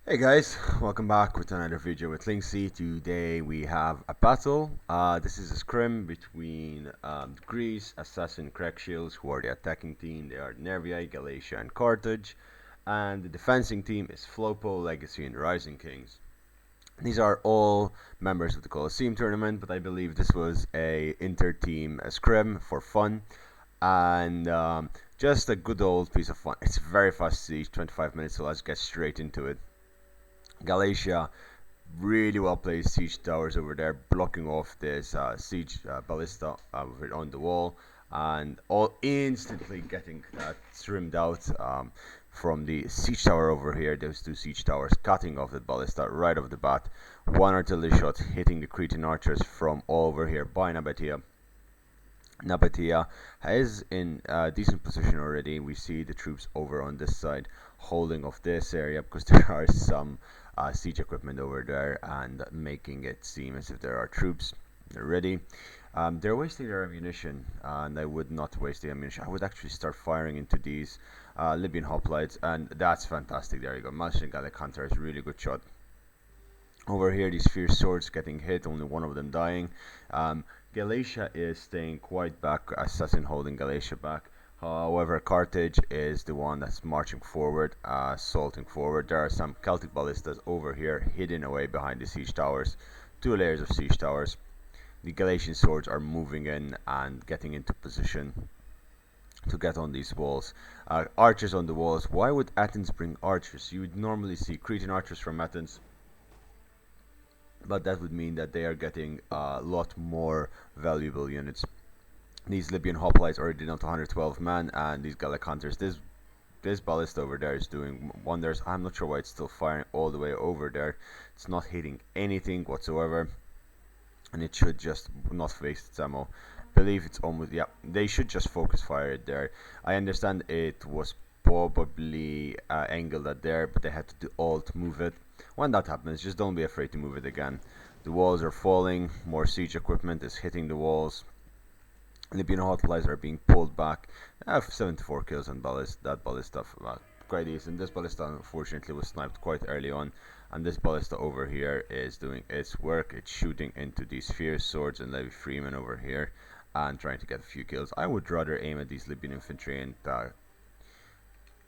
Hey guys, welcome back with another video with Linksy. Today we have a battle. This is a scrim between Greece, Assassin, Crack Shields, who are the attacking team. They are Nervii, Galatia, and Carthage. And the defending team is Flopo, Legacy, and Rising Kings. These are all members of the Colosseum tournament, but I believe this was a inter-team scrim for fun. And just a good old piece of fun. It's very fast siege, 25 minutes, so let's get straight into it. Galatia, really well placed siege towers over there, blocking off this siege ballista on the wall, and all instantly getting trimmed out from the siege tower over here. Those two siege towers cutting off the ballista right off the bat. One artillery shot hitting the Cretan archers from all over here by Nabatea. Nabatea is in a decent position already. We see the troops over on this side holding off this area because there are some siege equipment over there and making it seem as if there are troops. They're ready. They're wasting their ammunition, and I would not waste the ammunition. I would actually start firing into these Libyan hoplites, and that's fantastic. There you go. Machine Gallic Hunter is a really good shot. Over here, these fierce swords getting hit, only one of them dying. Galatia is staying quite back, Assassin holding Galatia back. However, Carthage is the one that's marching forward, assaulting forward. There are some Celtic ballistas over here, hidden away behind the siege towers. Two layers of siege towers. The Galatian swords are moving in and getting into position to get on these walls. Archers on the walls. Why would Athens bring archers? You would normally see Cretan archers from Athens, but that would mean that they are getting a lot more valuable units. These Libyan hoplites already down to 112 man, and these Gallic hunters. This ballista over there is doing wonders. I'm not sure why it's still firing all the way over there. It's not hitting anything whatsoever, and it should just not waste its ammo. Believe it's almost, yeah. They should just focus fire it there. I understand it was probably angled at there, but they had to do alt move it. When that happens, just don't be afraid to move it again. The walls are falling. More siege equipment is hitting the walls. Libyan hoplites are being pulled back. I have 74 kills on that ballista. Quite decent. This ballista unfortunately was sniped quite early on, and this ballista over here is doing its work. It's shooting into these fierce swords and Levi Freeman over here and trying to get a few kills. I would rather aim at these Libyan infantry and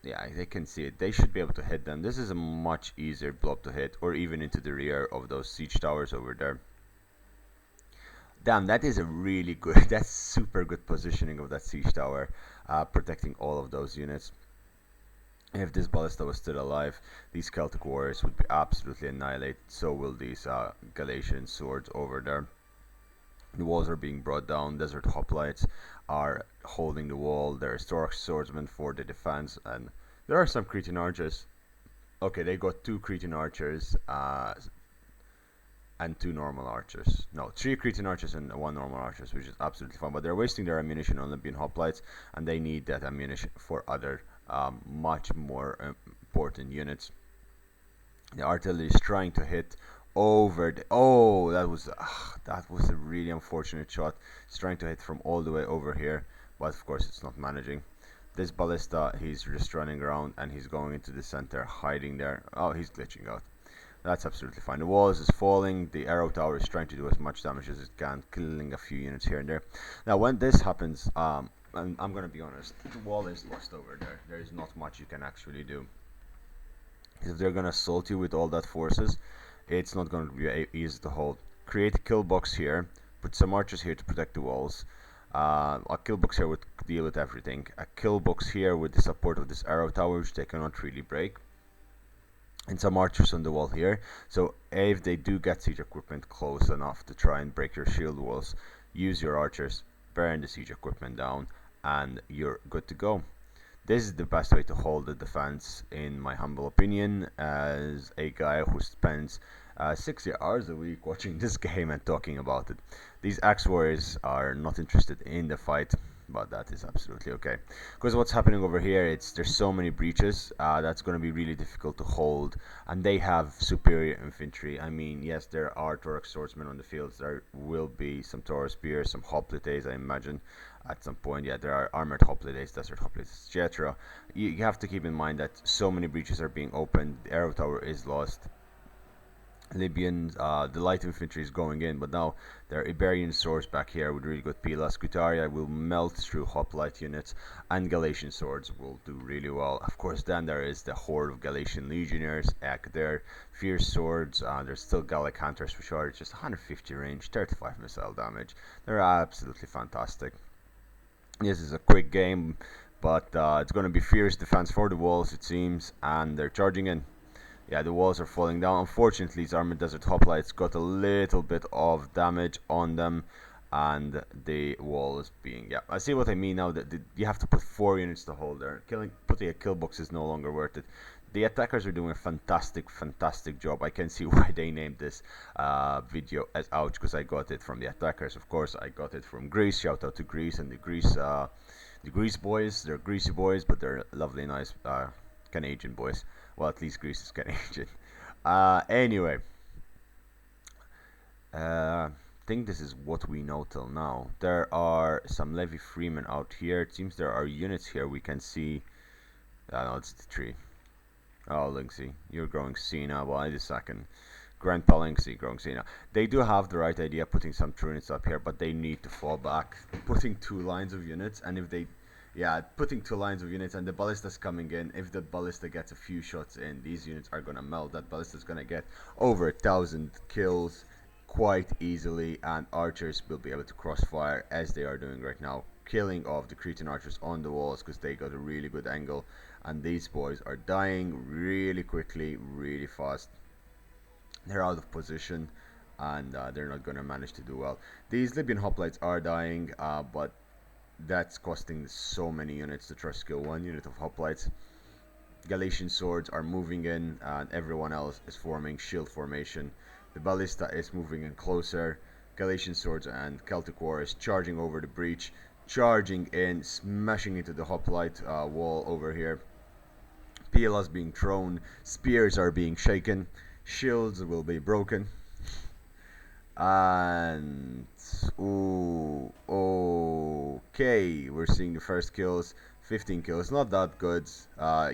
yeah, they can see it. They should be able to hit them. This is a much easier blob to hit, or even into the rear of those siege towers over there. Damn, that is a really good, that's super good positioning of that siege tower, protecting all of those units. If this ballista was still alive, these Celtic warriors would be absolutely annihilated. So will these Galatian swords over there. The walls are being brought down. Desert hoplites are holding the wall. There are Stork swordsmen for the defense, and there are some Cretan archers. Okay, they got two Cretan archers and two normal archers. No, three Cretan archers and one normal archers, which is absolutely fine. But they're wasting their ammunition on Libyan hoplites, and they need that ammunition for other much more important units. The artillery is trying to hit over the. Oh, that was a really unfortunate shot. It's trying to hit from all the way over here, but of course it's not managing. This ballista, he's just running around and he's going into the center, hiding there. Oh, he's glitching out. That's absolutely fine. The wall is falling. The arrow tower is trying to do as much damage as it can, killing a few units here and there. Now, when this happens, and I'm gonna be honest, the wall is lost over there. There is not much you can actually do. If they're gonna assault you with all that forces, it's not gonna be easy to hold. Create a kill box here. Put some archers here to protect the walls. A kill box here would deal with everything. A kill box here with the support of this arrow tower, which they cannot really break. And some archers on the wall here. So if they do get siege equipment close enough to try and break your shield walls, use your archers, burn the siege equipment down, and you're good to go. This is the best way to hold the defense, in my humble opinion, as a guy who spends 60 hours a week watching this game and talking about it. These axe warriors are not interested in the fight. but that is absolutely okay. Because what's happening over here, there's so many breaches, that's going to be really difficult to hold, and they have superior infantry. I mean, yes, there are Torx swordsmen on the fields. There will be some Taurus spears, some hoplites, I imagine, at some point. Yeah, there are armored hoplites, desert hoplites, etc. You have to keep in mind that so many breaches are being opened. The arrow tower is lost. Libyans, the light infantry is going in, but now there are Iberian swords back here with really good pila. Scutaria will melt through hoplite units, and Galatian swords will do really well. Of course, then there is the horde of Galatian legionnaires, there, fierce swords. There's still Gallic hunters, which are just 150 range, 35 missile damage. They're absolutely fantastic. This is a quick game, but it's going to be fierce defense for the walls, it seems, and they're charging in. Yeah, the walls are falling down. Unfortunately, these armored desert hoplites got a little bit of damage on them, and the wall is being... Yeah, I see what I mean now. That you have to put 4 units to hold there. Putting a kill box is no longer worth it. The attackers are doing a fantastic job. I can see why they named this video as OUCHH, because I got it from the attackers. Of course, I got it from Greece. Shout out to Greece and the Greece boys. They're greasy boys, but they're lovely, nice Canadian boys. Well, at least Greece is Canadian. Anyway, I think this is what we know till now. There are some levy freemen out here. It seems there are units here. We can see. No, it's the tree. Oh, Linksy, you're growing senile. Well, wait a second. Grandpa Linksy growing senile. They do have the right idea putting some true units up here, but they need to fall back. Putting 2 lines of units, and if they... Yeah, putting 2 lines of units, and the ballista's coming in. If the ballista gets a few shots in, these units are gonna melt. That ballista's gonna get over 1,000 kills quite easily, and archers will be able to crossfire as they are doing right now, killing off the Cretan archers on the walls because they got a really good angle, and these boys are dying really quickly, really fast. They're out of position, and they're not gonna manage to do well. These Libyan hoplites are dying, but that's costing so many units to trust skill 1 unit of hoplites. Galatian swords are moving in, and everyone else is forming shield formation. The ballista is moving in closer. Galatian swords and Celtic warriors charging over the breach, charging in, smashing into the hoplite wall over here. Pilas being thrown, spears are being shaken, shields will be broken. And okay, we're seeing the first kills. 15 kills, not that good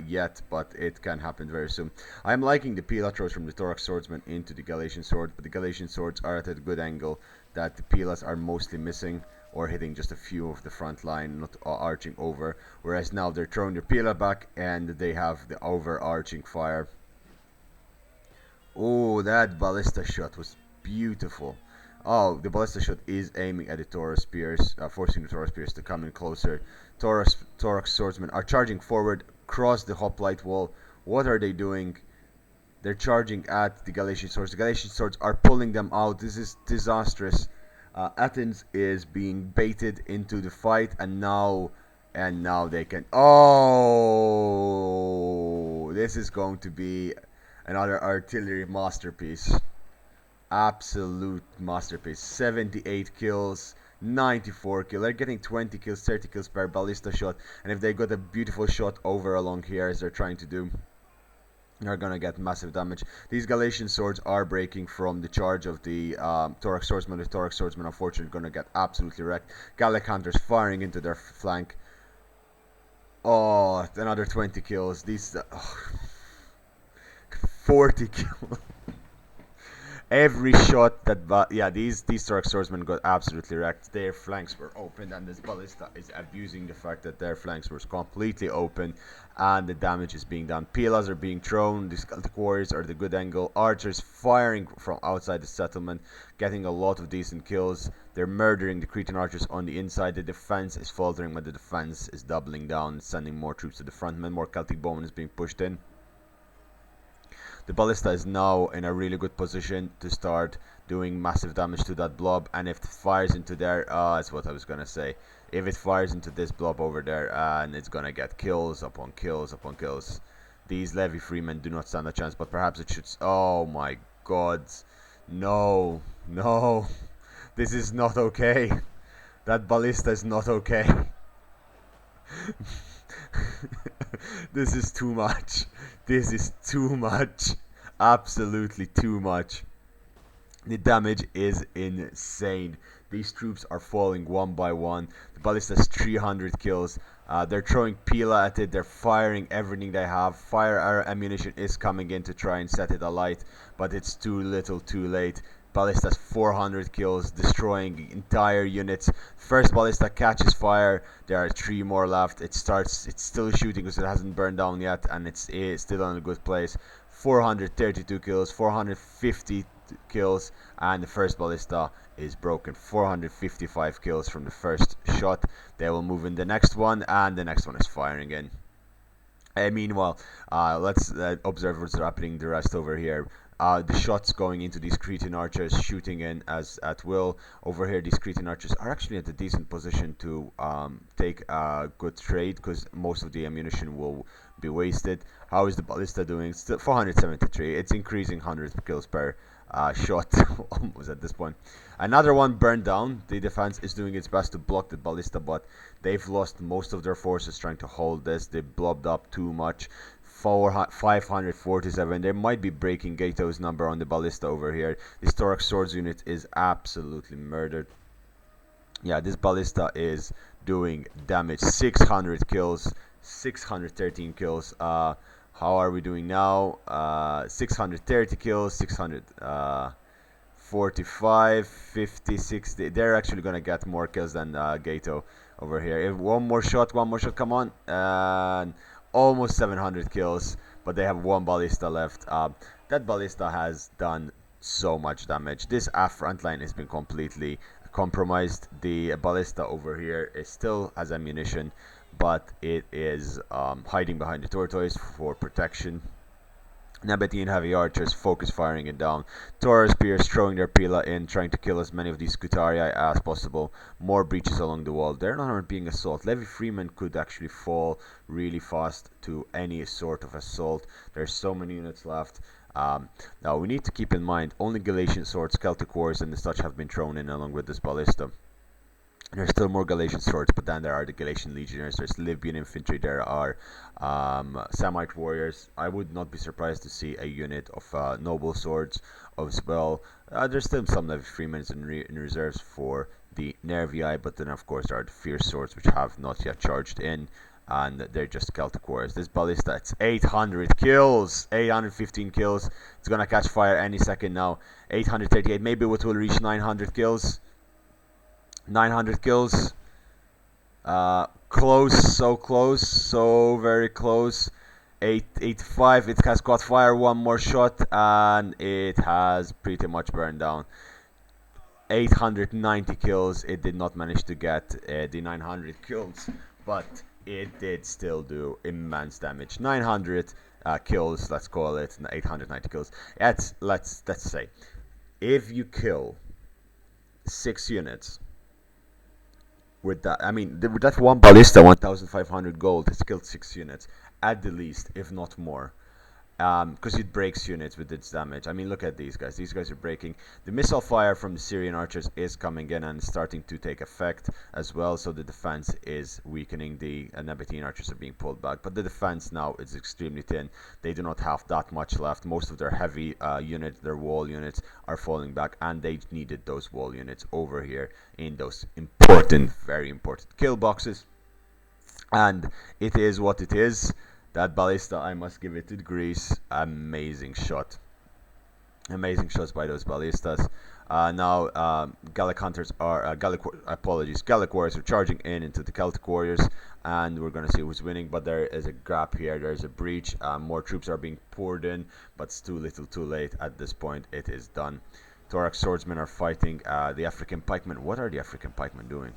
yet, but it can happen very soon. I'm liking the pila throws from the Thorax swordsman into the Galatian sword, but the Galatian swords are at a good angle that the pilas are mostly missing or hitting just a few of the front line, not arching over, whereas now they're throwing their pila back and they have the overarching fire. Oh, that ballista shot was beautiful. Oh, the ballista shot is aiming at the Taurus spears, forcing the Taurus spears to come in closer. Thorax swordsmen are charging forward, across the hoplite wall. What are they doing? They're charging at the Galatian swords. The Galatian swords are pulling them out. This is disastrous. Athens is being baited into the fight, and now they can... Oh, this is going to be another artillery masterpiece. Absolute masterpiece. 78 kills, 94 kills. They're getting 20 kills, 30 kills per ballista shot, and if they got a beautiful shot over along here as they're trying to do, they're gonna get massive damage. These Galatian swords are breaking from the charge of the Thorax swordsman. The Thorax swordsman unfortunately gonna get absolutely wrecked. Gallic hunters firing into their flank. Oh, another 20 kills. These 40 kills. Every shot that, these Thorax swordsmen got absolutely wrecked. Their flanks were open, and this ballista is abusing the fact that their flanks were completely open, and the damage is being done. Pilas are being thrown. The Celtic warriors are the good angle. Archers firing from outside the settlement, getting a lot of decent kills. They're murdering the Cretan archers on the inside. The defense is faltering, but the defense is doubling down, sending more troops to the front. More Celtic bowmen is being pushed in. The ballista is now in a really good position to start doing massive damage to that blob, and if it fires into there, that's what I was gonna say. If it fires into this blob over there, and it's gonna get kills upon kills upon kills. These levy freemen do not stand a chance, but perhaps it should... Oh my god. No. No. This is not okay. That ballista is not okay. This is too much. This is too much. Absolutely too much. The damage is insane. These troops are falling one by one. The ballista's 300 kills. They're throwing Pila at it. They're firing everything they have. Fire ammunition is coming in to try and set it alight, but it's too little, too late. Ballista's 400 kills, destroying entire units. First ballista catches fire. There are 3 more left. It's still shooting because it hasn't burned down yet, and it's still in a good place. 432 kills, 450 kills, and the first ballista is broken. 455 kills from the first shot. They will move in the next one, and the next one is firing in. Meanwhile, let's observe what's happening the rest over here. The shots going into these Cretan archers, shooting in as at will. Over here, these Cretan archers are actually at a decent position to take a good trade, because most of the ammunition will be wasted. How is the ballista doing? Still 473. It's increasing 100 kills per shot almost at this point. Another one burned down. The defense is doing its best to block the ballista, but they've lost most of their forces trying to hold this. They blobbed up too much. 547. They might be breaking Gato's number on the ballista over here. This Thorax Swords unit is absolutely murdered. Yeah, this ballista is doing damage. 600 kills, 613 kills. How are we doing now? 630 kills, 645, 50, 60. They're actually gonna get more kills than Gato over here. If one more shot, come on. Almost 700 kills, but they have 1 ballista left. That ballista has done so much damage. This front line has been completely compromised. The ballista over here still has ammunition, but it is hiding behind the tortoise for protection. Nabatean heavy archers focus firing it down. Taurus spears throwing their Pila in, trying to kill as many of these Scutarii as possible. More breaches along the wall. They're not being assault. Levy Freeman could actually fall really fast to any sort of assault. There's so many units left. Now we need to keep in mind only Galatian swords, Celtic wars, and such have been thrown in along with this ballista. There's still more Galatian swords, but then there are the Galatian legionnaires, there's Libyan infantry, there are Samite warriors. I would not be surprised to see a unit of noble swords as well. There's still some Levy Freemans in reserves for the Nervii, but then of course there are the fierce swords which have not yet charged in, and they're just Celtic warriors. This ballista, it's 800 kills, 815 kills. It's gonna catch fire any second now. 838, maybe it will reach 900 kills. 900 kills. Close, so very close. 885. It has caught fire. 1 more shot, and it has pretty much burned down. 890 kills. It did not manage to get the 900 kills, but it did still do immense damage. 900 kills. Let's call it 890 kills. Let's say, if you kill 6 units. With that, I mean, with that 1 ballista, 1,500 gold has killed 6 units at the least, if not more. Because it breaks units with its damage. I mean, look at these guys. These guys are breaking. The missile fire from the Syrian archers is coming in and starting to take effect as well. So the defense is weakening. The Nabatean archers are being pulled back. But the defense now is extremely thin. They do not have that much left. Most of their heavy units, their wall units, are falling back. And they needed those wall units over here in those important, very important kill boxes. And it is what it is. That ballista, I must give it to Greece. Amazing shot. Amazing shots by those ballistas. Now, Gallic hunters are Gallic warriors are charging into the Celtic warriors, and we're gonna see who's winning. But there is a gap here. There's a breach. More troops are being poured in, but it's too little, too late. At this point, it is done. Thorax swordsmen are fighting the African pikemen. What are the African pikemen doing?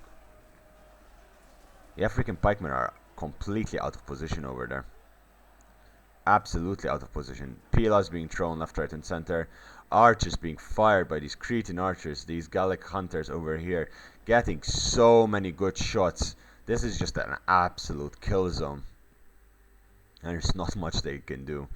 The African pikemen are completely out of position over there. Absolutely out of position. Pilas being thrown left, right, and center. Archers being fired by these Cretan archers. These Gallic hunters over here getting so many good shots. This is just an absolute kill zone. And there's not much they can do.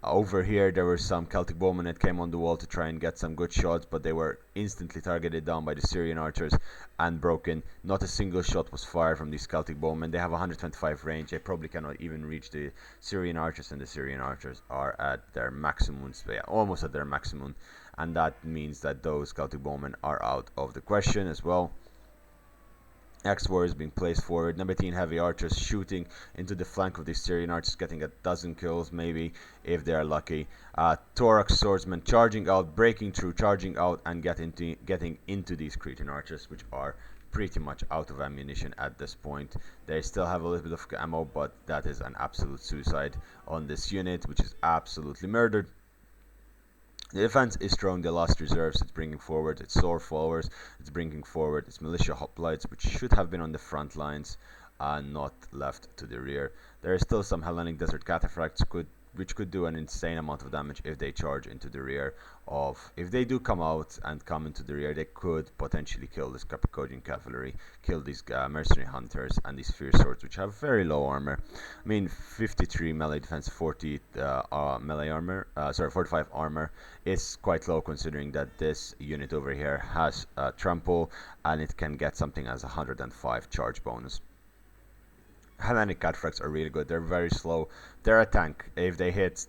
Over here, there were some Celtic bowmen that came on the wall to try and get some good shots, but they were instantly targeted down by the Syrian archers and broken. Not a single shot was fired from these Celtic bowmen. They have 125 range. They probably cannot even reach the Syrian archers, and the Syrian archers are at their maximum, almost at their maximum, and that means that those Celtic bowmen are out of the question as well. X-War is being placed forward. Number 10 heavy archers shooting into the flank of the Syrian archers, getting a dozen kills maybe if they are lucky. Thorax swordsmen charging out, breaking through, charging out, and getting into these Cretan archers, which are pretty much out of ammunition at this point. They still have a little bit of ammo, but that is an absolute suicide on this unit, which is absolutely murdered. The defense is throwing the last reserves. It's bringing forward its sword followers. It's bringing forward its militia hoplites, which should have been on the front lines and not left to the rear. There are still some Hellenic Desert Cataphracts which could do an insane amount of damage if they charge into the rear of. If they do come out and come into the rear, they could potentially kill this Cappadocian cavalry, kill these mercenary hunters and these fierce swords, which have very low armor. I mean, 53 melee defense, 40 melee armor. 45 armor is quite low considering that this unit over here has trample and it can get something as 105 charge bonus. Hellenic cataphracts are really good. They're very slow. They're a tank. If they hit,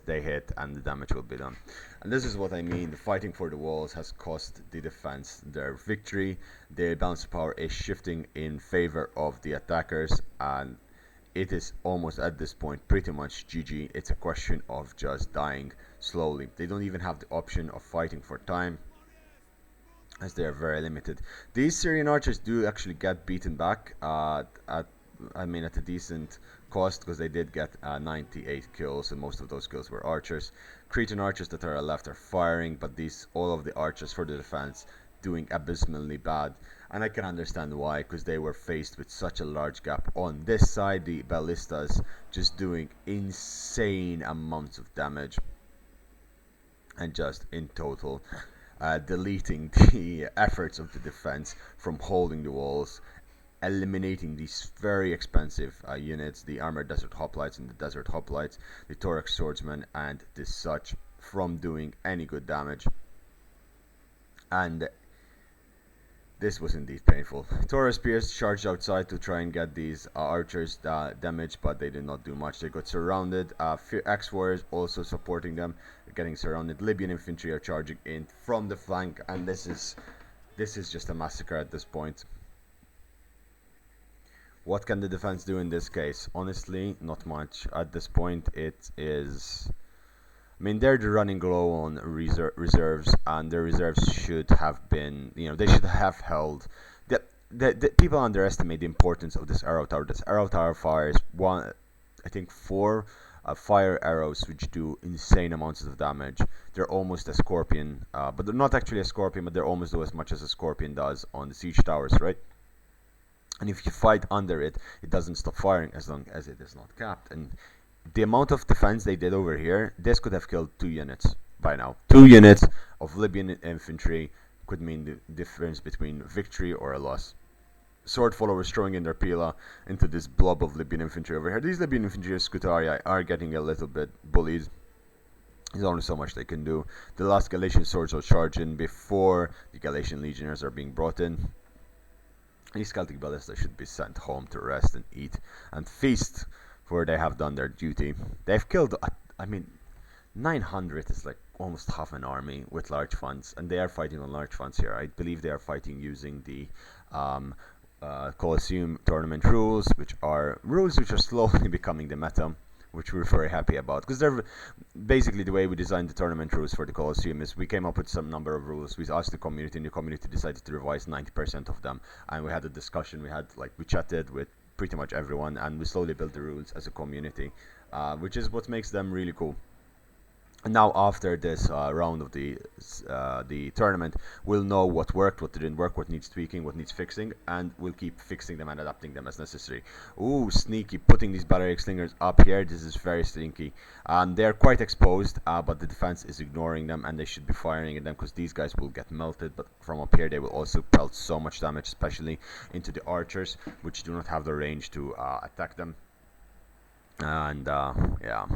and the damage will be done. And this is what I mean. The fighting for the walls has cost the defense their victory. The balance of power is shifting in favor of the attackers, and it is almost at this point pretty much GG. It's a question of just dying slowly. They don't even have the option of fighting for time, as they are very limited. These Syrian archers do actually get beaten back at a decent cost, because they did get 98 kills, and most of those kills were archers. Cretan archers that are left are firing, but all of the archers for the defense doing abysmally bad, and I can understand why, because they were faced with such a large gap on this side. The ballistas just doing insane amounts of damage, and just in total deleting the efforts of the defense from holding the walls, eliminating these very expensive units, the armored desert hoplites and the desert hoplites, the thorax swordsmen and the such, from doing any good damage. And this was indeed painful. Taurus spears charged outside to try and get these archers damaged, but they did not do much. They got surrounded. X-Warriors also supporting them, getting surrounded. Libyan infantry are charging in from the flank, and this is just a massacre at this point. What can the defense do in this case? Honestly, not much. At this point, it is... I mean, they're running low on reserves, and their reserves should have been... they should have held... The people underestimate the importance of this arrow tower. This arrow tower fires I think 4 fire arrows, which do insane amounts of damage. They're almost a scorpion, but they're not actually a scorpion, but they're almost do as much as a scorpion does on the siege towers, right? And if you fight under it, it doesn't stop firing as long as it is not capped. And the amount of defense they did over here, this could have killed 2 units by now. 2 units of Libyan infantry could mean the difference between victory or a loss. Sword followers throwing in their pila into this blob of Libyan infantry over here. These Libyan infantry Scutarii are getting a little bit bullied. There's only so much they can do. The last Galatian swords will charge in before the Galatian legionnaires are being brought in. These Celtic ballistas should be sent home to rest and eat and feast, for they have done their duty. They've killed, 900 is like almost half an army with large funds, and they are fighting on large funds here. I believe they are fighting using the Colosseum tournament rules, which are slowly becoming the meta, which we're very happy about, because they're basically the way we designed the tournament rules for the Colosseum is we came up with some number of rules. We asked the community, and the community decided to revise 90% of them, and we had a discussion. We chatted with pretty much everyone, and we slowly built the rules as a community, which is what makes them really cool. And now after this round of the tournament, we'll know what worked, what didn't work, what needs tweaking, what needs fixing, and we'll keep fixing them and adapting them as necessary. Ooh, sneaky, putting these barbaric slingers up here. This is very sneaky. They're quite exposed, but the defense is ignoring them, and they should be firing at them, because these guys will get melted. But from up here, they will also pelt so much damage, especially into the archers, which do not have the range to attack them. And yeah.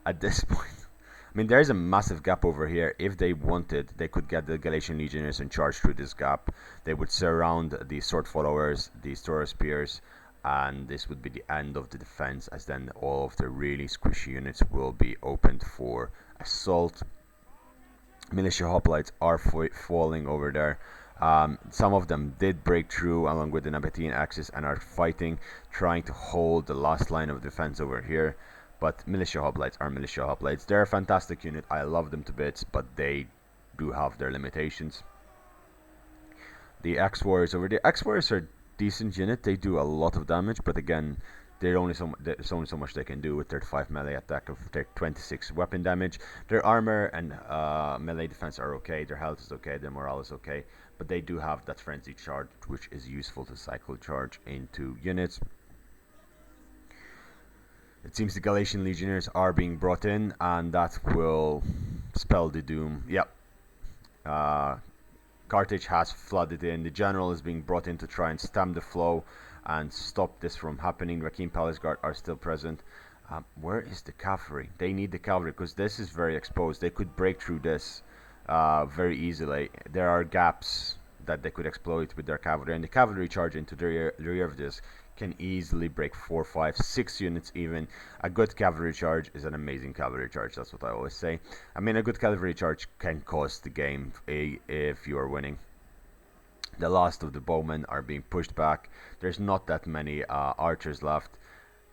at this point. I mean, there's a massive gap over here. If they wanted, they could get the Galatian Legionnaires and charge through this gap. They would surround the sword followers, the Storer Spears, and this would be the end of the defense, as then all of the really squishy units will be opened for assault. Militia hoplites are falling over there. Some of them did break through along with the Nabatean axis and are fighting, trying to hold the last line of defense over here. But militia hoplites are militia hoplites. They're a fantastic unit. I love them to bits, but they do have their limitations. The X-Warriors over there. X-Warriors are a decent unit. They do a lot of damage, but again, there's only so much they can do with 35 melee attack of their 26 weapon damage. Their armor and melee defense are okay. Their health is okay. Their morale is okay. But they do have that frenzy charge, which is useful to cycle charge into units. It seems the Galatian Legionnaires are being brought in, and that will spell the doom. Yep. Carthage has flooded in. The general is being brought in to try and stem the flow and stop this from happening. Rakim Palace Guard are still present. Where is the cavalry? They need the cavalry because this is very exposed. They could break through this very easily. There are gaps that they could exploit with their cavalry, and the cavalry charge into the rear of this can easily break 4, 5, 6 units even. A good cavalry charge is an amazing cavalry charge. That's what I always say. I mean, a good cavalry charge can cost the game if you are winning. The last of the bowmen are being pushed back. There's not that many archers left.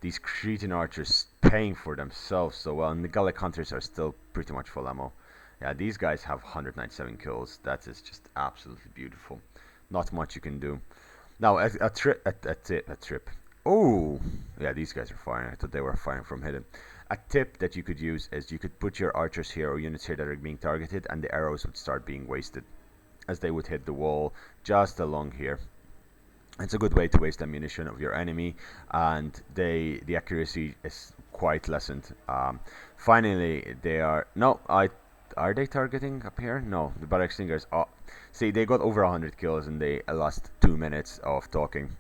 These Cretan archers paying for themselves so well, and the Gallic hunters are still pretty much full ammo. Yeah, these guys have 197 kills. That is just absolutely beautiful. Not much you can do. Now, a trip. Oh, yeah, these guys are firing. I thought they were firing from hidden. A tip that you could use is you could put your archers here or units here that are being targeted, and the arrows would start being wasted as they would hit the wall just along here. It's a good way to waste ammunition of your enemy, and the accuracy is quite lessened. Finally, they are are they targeting up here? No, the barrack stingers. Oh, see, they got over 100 kills in the last 2 minutes of talking.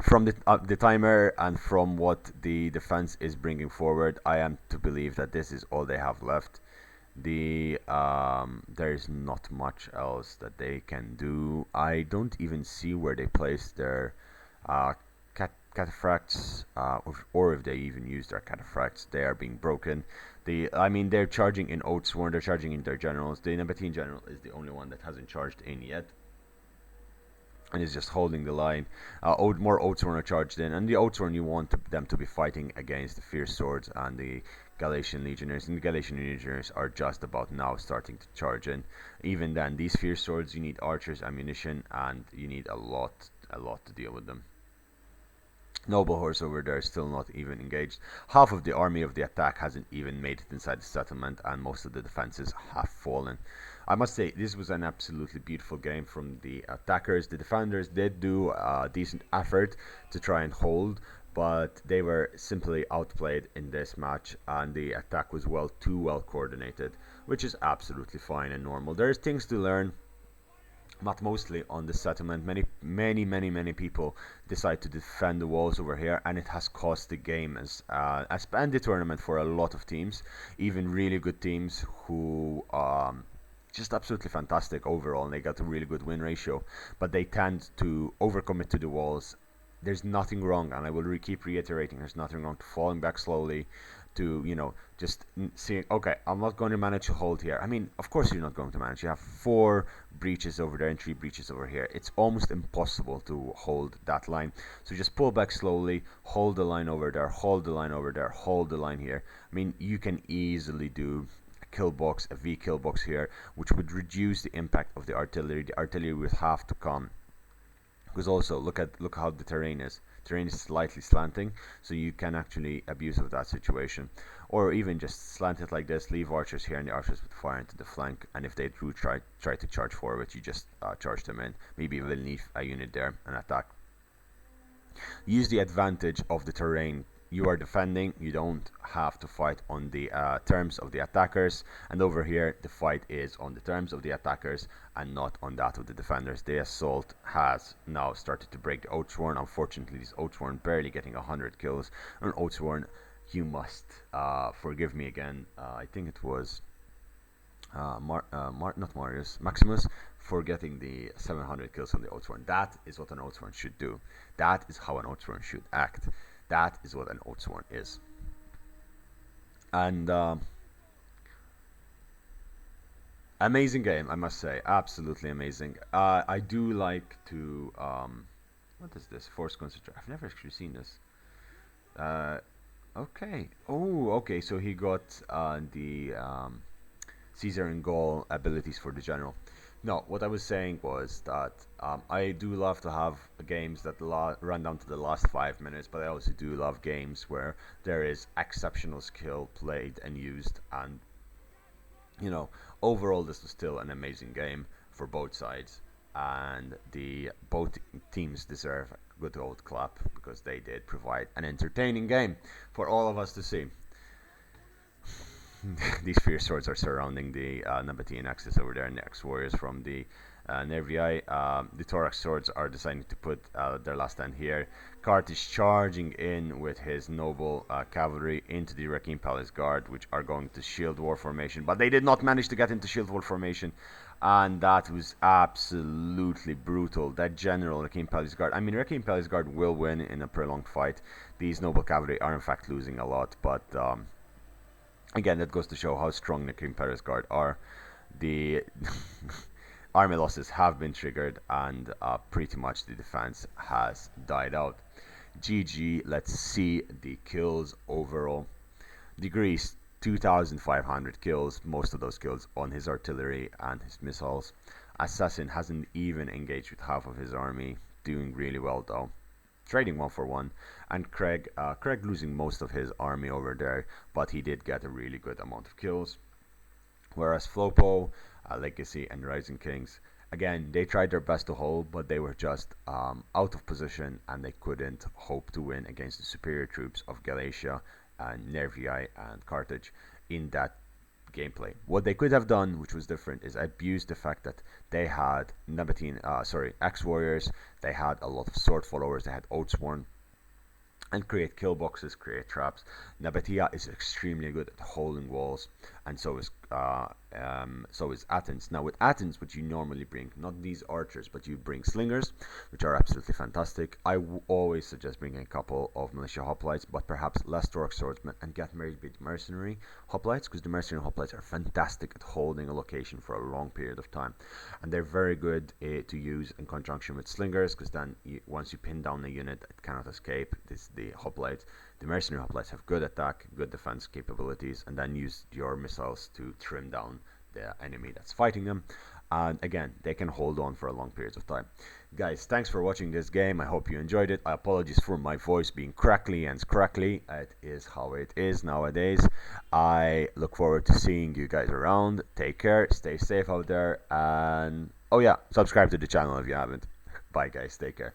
From the timer and from what the defense is bringing forward, I am to believe that this is all they have left. There is not much else that they can do. I don't even see where they place their cataphracts, or if they even use their cataphracts. They are being broken. I mean, they're charging in Oathsworn, they're charging in their generals. The Nabatean general is the only one that hasn't charged in yet, and is just holding the line. More Oathsworn are charged in, and the Oathsworn, you want them to be fighting against the Fierce Swords and the Galatian Legionnaires, and the Galatian Legionnaires are just about now starting to charge in. Even then, these Fierce Swords, you need archers, ammunition, and you need a lot to deal with them. Noble Horse over there is still not even engaged. Half of the army of the attack hasn't even made it inside the settlement, and most of the defenses have fallen. I must say, this was an absolutely beautiful game from the attackers. The defenders did do a decent effort to try and hold, but they were simply outplayed in this match, and the attack was too well coordinated, which is absolutely fine and normal. There's things to learn, but mostly on the settlement. Many people decide to defend the walls over here, and it has cost the game and the tournament for a lot of teams, even really good teams who just absolutely fantastic overall, and they got a really good win ratio, but they tend to overcommit to the walls. There's nothing wrong, and I will keep reiterating, there's nothing wrong to falling back slowly, to just seeing, okay, I'm not going to manage to hold here. I mean, of course you're not going to manage. You have 4 breaches over there and 3 breaches over here. It's almost impossible to hold that line. So just pull back slowly, hold the line over there, hold the line over there, hold the line here. I mean, you can easily do kill box, a V kill box here, which would reduce the impact of the artillery. The artillery would have to come, because also look how the terrain is. Terrain is slightly slanting, so you can actually abuse of that situation, or even just slant it like this, leave archers here, and the archers would fire into the flank, and if they do try to charge forward, you just charge them in. Maybe you will leave a unit there and attack. Use the advantage of the terrain. You are defending, you don't have to fight on the terms of the attackers, and over here the fight is on the terms of the attackers and not on that of the defenders. The assault has now started to break the Oathsworn. Unfortunately, this Oathsworn barely getting 100 kills. An Oathsworn you must forgive me again. I think it was not Marius, Maximus, for getting the 700 kills on the Outsworn. That is what an Outsworn should do. That is how an Outsworn should act. That is what an Outsworn is. And amazing game, I must say. Absolutely amazing. I do like to. What is this? Force concentration. I've never actually seen this. Okay. Oh, okay. So he got the Caesar and Gaul abilities for the general. No, what I was saying was that I do love to have games that run down to the last 5 minutes, but I also do love games where there is exceptional skill played and used. And overall, this was still an amazing game for both sides, and the both teams deserve a good old clap because they did provide an entertaining game for all of us to see. These fierce swords are surrounding the Nabatean axis over there, and the ex-warriors from the Nervii. The Thorax swords are deciding to put their last stand here. Kart is charging in with his noble cavalry into the Rakim Palace Guard, which are going to shield war formation, but they did not manage to get into shield war formation, and that was absolutely brutal. That general Rakim Palace Guard, I mean, Rakim Palace Guard will win in a prolonged fight. These noble cavalry are in fact losing a lot, but again, that goes to show how strong the King Paris Guard are. The army losses have been triggered, and pretty much the defense has died out. GG, let's see the kills overall. The Greece, 2,500 kills, most of those kills on his artillery and his missiles. Assassin hasn't even engaged with half of his army, doing really well though. Trading 1-for-1, and Craig losing most of his army over there, but he did get a really good amount of kills. Whereas Flopo, Legacy, and Rising Kings, again, they tried their best to hold, but they were just out of position, and they couldn't hope to win against the superior troops of Galatia and Nervii and Carthage in that gameplay. What they could have done, which was different, is abuse the fact that they had ex-warriors, they had a lot of sword followers, they had Outsworn, and create kill boxes, create traps. Nabatea is extremely good at holding walls, and so is Athens. Now with Athens, what you normally bring, not these archers, but you bring slingers, which are absolutely fantastic. I always suggest bringing a couple of militia hoplites, but perhaps less Torque swordsmen, and get married with mercenary hoplites, because the mercenary hoplites are fantastic at holding a location for a long period of time, and they're very good to use in conjunction with slingers, because then once you pin down a unit, it cannot escape. The hoplites. The mercenary hoplites have good attack, good defense capabilities, and then use your missiles to trim down the enemy that's fighting them. And again, they can hold on for a long periods of time. Guys, thanks for watching this game. I hope you enjoyed it. Apologies for my voice being crackly and scrackly. It is how it is nowadays. I look forward to seeing you guys around. Take care, stay safe out there, and oh yeah, subscribe to the channel if you haven't. Bye guys, take care.